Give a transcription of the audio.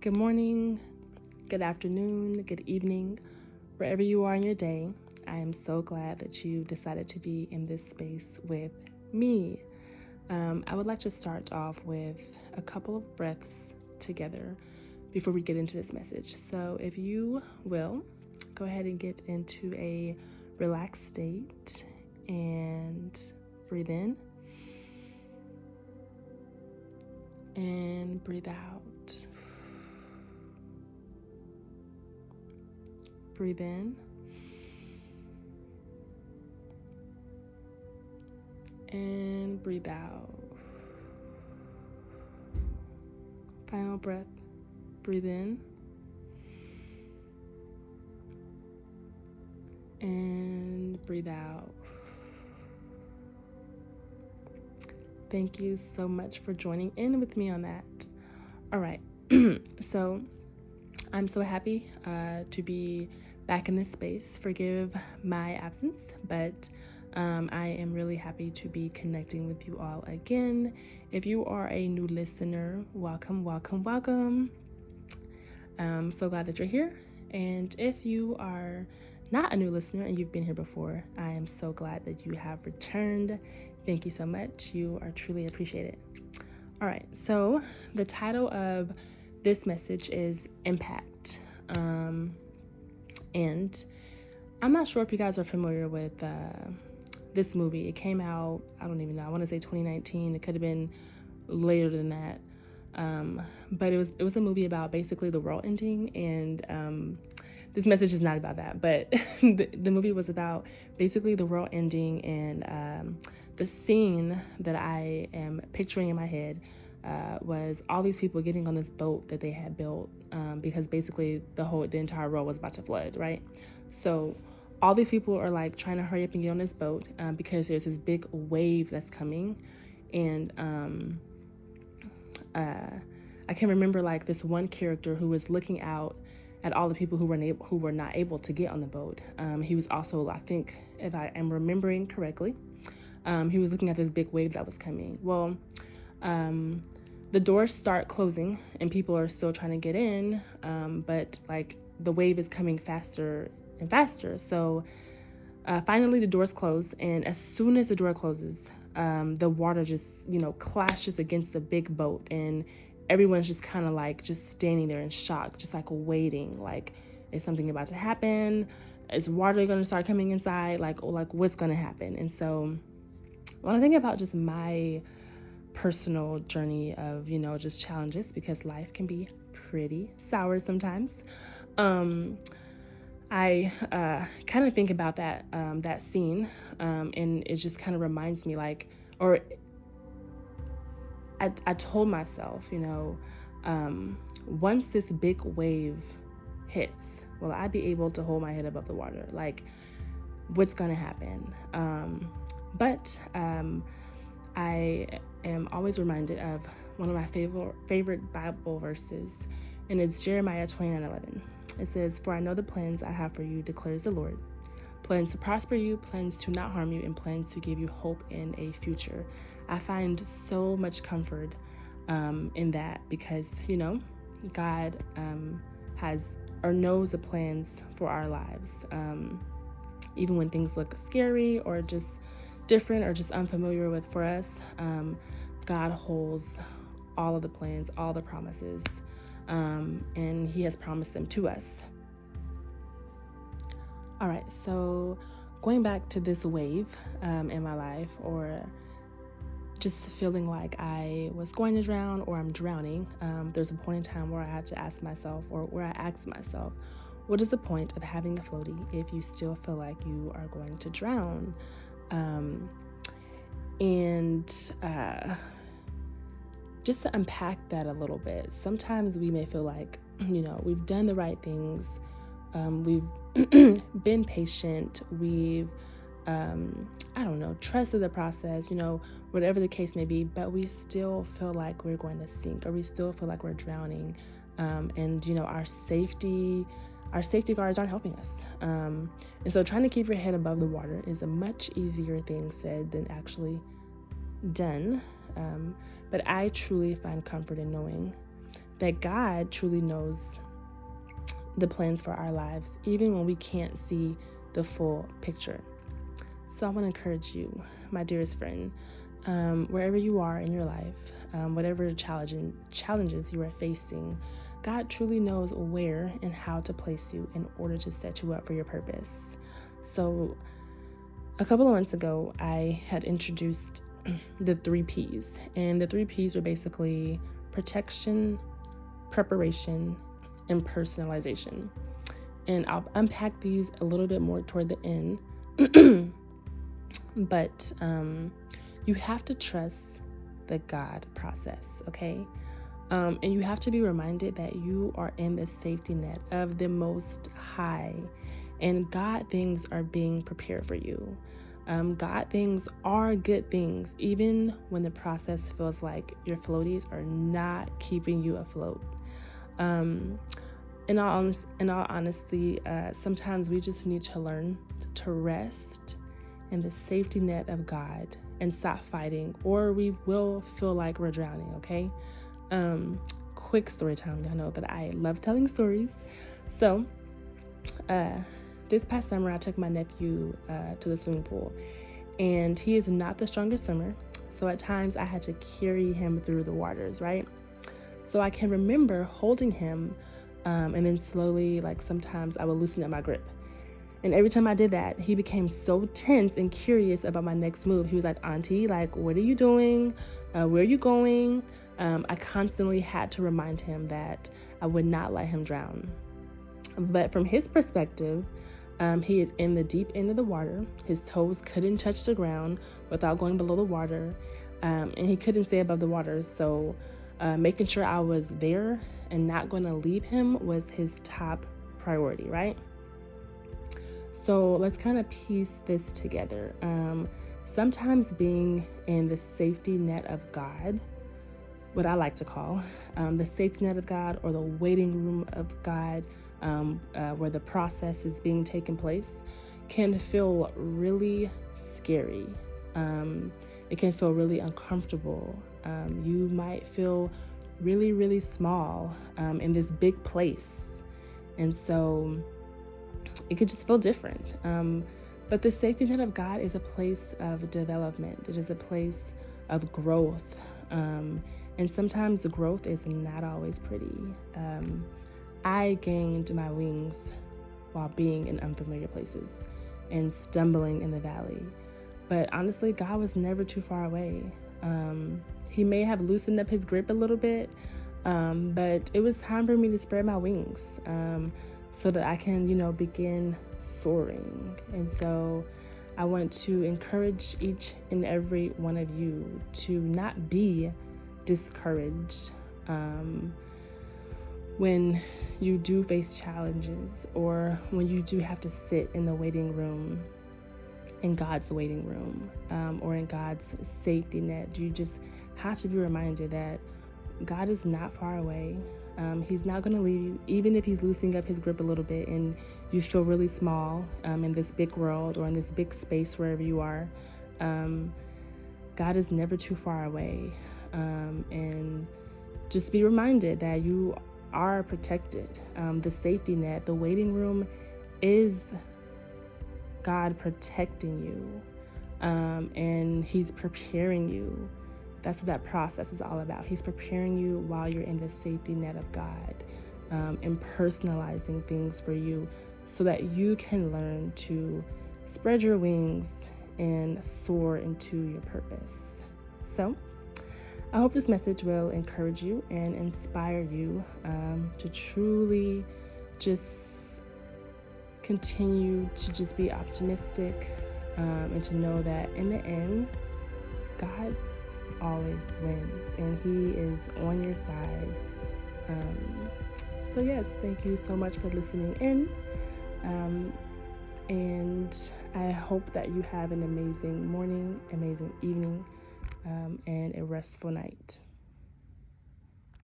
Good morning, good afternoon, good evening, wherever you are in your day. I am so glad that you decided to be in this space with me. I would like to start off with a couple of breaths together before we get into this message. So, if you will, go ahead and get into a relaxed state and breathe in and breathe out. Breathe in and breathe out. Final breath. Breathe in and breathe out. Thank you so much for joining in with me on that. All right. So I'm so happy to be back in this space. Forgive my absence, but I am really happy to be connecting with you all again. If you are a new listener, welcome, welcome, welcome. I'm so glad that you're here. And if you are not a new listener and you've been here before, I am so glad that you have returned. Thank you so much. You are truly appreciated. All right, so the title of this message is Impact. And I'm not sure if you guys are familiar with this movie. It came out, I don't even know, I want to say 2019. It could have been later than that. But it was a movie about basically the world ending, and this message is not about that, but the movie was about basically the world ending, and the scene that I am picturing in my head was all these people getting on this boat that they had built, because basically the entire world was about to flood, right? So all these people are like trying to hurry up and get on this boat because there's this big wave that's coming, and I can remember like this one character who was looking out at all the people who were not able to get on the boat. He was also, I think, if I am remembering correctly, he was looking at this big wave that was coming. Well, the doors start closing and people are still trying to get in, but like the wave is coming faster and faster. So finally the doors close, and as soon as the door closes, the water just, clashes against the big boat, and everyone's just kind of like just standing there in shock, just like waiting, like, is something about to happen? Is water going to start coming inside? Like what's going to happen? And so when I think about just my personal journey of, just challenges, because life can be pretty sour sometimes, I kind of think about that scene, and it just kind of reminds me, like, or I told myself, once this big wave hits, will I be able to hold my head above the water? Like, what's going to happen? But I am always reminded of one of my favorite Bible verses, and it's Jeremiah 29:11. It says, "For I know the plans I have for you, declares the Lord. Plans to prosper you, plans to not harm you, and plans to give you hope in a future." I find so much comfort in that, because, God has or knows the plans for our lives. Even when things look scary or just different or just unfamiliar for us, God holds all of the plans, all the promises, and He has promised them to us. All right, so going back to this wave in my life, or just feeling like I was going to drown or I'm drowning, there's a point in time where I had to ask myself, or where I asked myself, what is the point of having a floaty if you still feel like you are going to drown? And just to unpack that a little bit, sometimes we may feel like, we've done the right things, we've been patient, we've, trusted the process, whatever the case may be, but we still feel like we're going to sink, or we still feel like we're drowning. And our safety guards aren't helping us. And so trying to keep your head above the water is a much easier thing said than actually done. But I truly find comfort in knowing that God truly knows the plans for our lives, even when we can't see the full picture. So I want to encourage you, my dearest friend, wherever you are in your life, whatever challenges you are facing, God truly knows where and how to place you in order to set you up for your purpose. So a couple of months ago, I had introduced the 3 P's, and the 3 P's were basically protection, preparation, and personalization. And I'll unpack these a little bit more toward the end. But you have to trust the God process, okay? And you have to be reminded that you are in the safety net of the Most High, and God things are being prepared for you. God things are good things, even when the process feels like your floaties are not keeping you afloat. In all honesty, sometimes we just need to learn to rest in the safety net of God and stop fighting, or we will feel like we're drowning, okay? Quick story time. Y'all know that I love telling stories. So, this past summer, I took my nephew to the swimming pool, and he is not the strongest swimmer. So at times I had to carry him through the waters, right? So I can remember holding him, and then slowly, like sometimes I would loosen up my grip. And every time I did that, he became so tense and curious about my next move. He was like, "Auntie, like, what are you doing? Where are you going?" I constantly had to remind him that I would not let him drown. But from his perspective, he is in the deep end of the water. His toes couldn't touch the ground without going below the water, and he couldn't stay above the water. So making sure I was there and not going to leave him was his top priority, right? So let's kind of piece this together. Sometimes being in the safety net of God, what I like to call the safety net of God, or the waiting room of God, where the process is being taken place, can feel really scary. It can feel really uncomfortable. You might feel really, really small in this big place. And so it could just feel different. But the safety net of God is a place of development. It is a place of growth. And sometimes the growth is not always pretty. I gained my wings while being in unfamiliar places and stumbling in the valley. But honestly, God was never too far away. He may have loosened up his grip a little bit, but it was time for me to spread my wings, so that I can, begin soaring. And so I want to encourage each and every one of you to not be discouraged when you do face challenges, or when you do have to sit in the waiting room, in God's waiting room, or in God's safety net. You just have to be reminded that God is not far away. He's not going to leave you, even if he's loosening up his grip a little bit and you feel really small in this big world or in this big space wherever you are. God is never too far away. And just be reminded that you are protected. The safety net, the waiting room, is God protecting you, and he's preparing you. That's what that process is all about. He's preparing you while you're in the safety net of God, and personalizing things for you so that you can learn to spread your wings and soar into your purpose. So I hope this message will encourage you and inspire you to truly just continue to just be optimistic, and to know that in the end, God always wins and he is on your side. So yes, thank you so much for listening in, and I hope that you have an amazing morning, amazing evening, and a restful night.